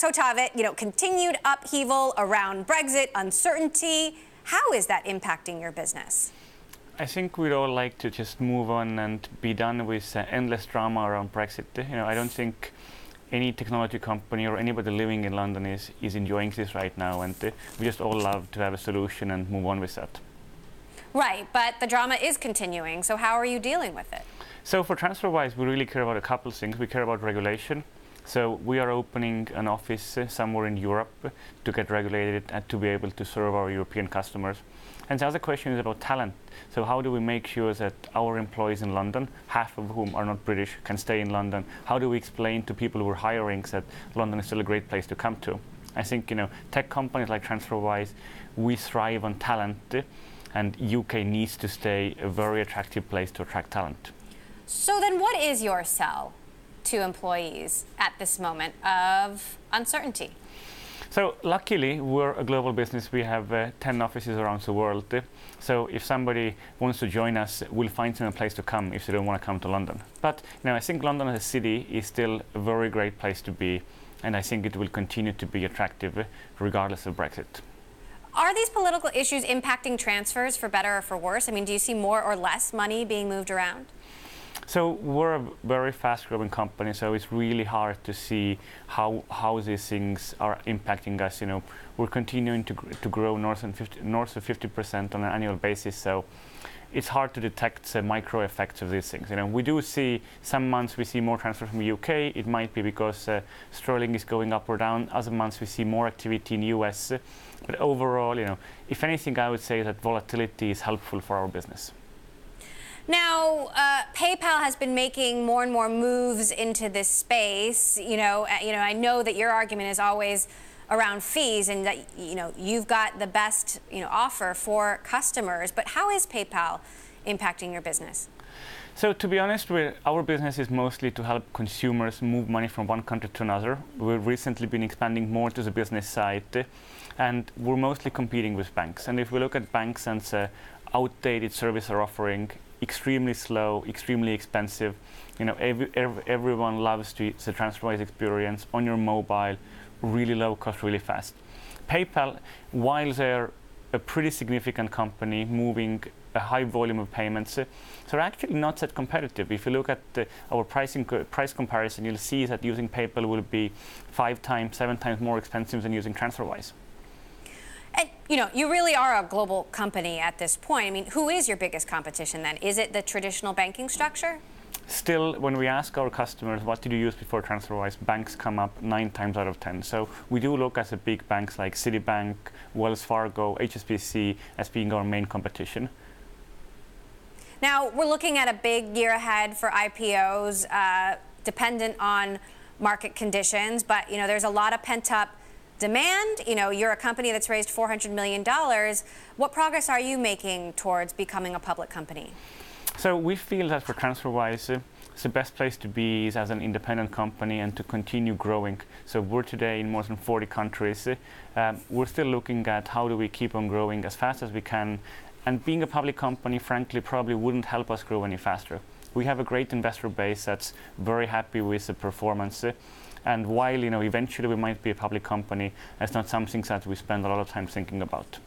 So Taavet, continued upheaval around Brexit, uncertainty. How is that impacting your business? I think we'd all like to just move on and be done with endless drama around Brexit. I don't think any technology company or anybody living in London is enjoying this right now, and we just all love to have a solution and move on with that. Right, but the drama is continuing, so how are you dealing with it? So for Transferwise, we really care about a couple of things. We care about regulation. So we are opening an office somewhere in Europe to get regulated and to be able to serve our European customers. And the other question is about talent. So how do we make sure that our employees in London, half of whom are not British, can stay in London? How do we explain to people who are hiring that London is still a great place to come to? I think, tech companies like Transferwise, we thrive on talent, and UK needs to stay a very attractive place to attract talent. So then what is your sell to employees at this moment of uncertainty? So luckily, we're a global business. We have 10 offices around the world. So if somebody wants to join us, we'll find them a place to come if they don't want to come to London. But I think London as a city is still a very great place to be, and I think it will continue to be attractive regardless of Brexit. Are these political issues impacting transfers for better or for worse? I mean, do you see more or less money being moved around? So we're a very fast-growing company, so it's really hard to see how these things are impacting us. We're continuing to grow north of 50% on an annual basis, so it's hard to detect the micro effects of these things. We do see some months we see more transfers from the UK. It might be because sterling is going up or down. Other months we see more activity in the US. But overall, if anything, I would say that volatility is helpful for our business. Now, PayPal has been making more and more moves into this space. I know that your argument is always around fees, and that you've got the best offer for customers. But how is PayPal impacting your business? So to be honest, our business is mostly to help consumers move money from one country to another. We've recently been expanding more to the business side, and we're mostly competing with banks. And if we look at banks and the outdated service they're offering, extremely slow, extremely expensive. Everyone loves the Transferwise experience on your mobile, really low cost, really fast. PayPal, while they're a pretty significant company moving a high volume of payments, they're actually not that competitive. If you look at our price comparison, you'll see that using PayPal will be 5 times, 7 times more expensive than using Transferwise. And, you really are a global company at this point. I mean, who is your biggest competition then? Is it the traditional banking structure? Still, when we ask our customers, what did you use before Transferwise, banks come up 9 times out of 10. So we do look at the big banks like Citibank, Wells Fargo, HSBC as being our main competition. Now, we're looking at a big year ahead for IPOs, dependent on market conditions, but, there's a lot of pent-up demand. You're a company that's raised $400 million. What progress are you making towards becoming a public company? So we feel that for Transferwise, the best place to be is as an independent company and to continue growing. So we're today in more than 40 countries. We're still looking at how do we keep on growing as fast as we can. And being a public company, frankly, probably wouldn't help us grow any faster. We have a great investor base that's very happy with the performance. And while, eventually we might be a public company, it's not something that we spend a lot of time thinking about.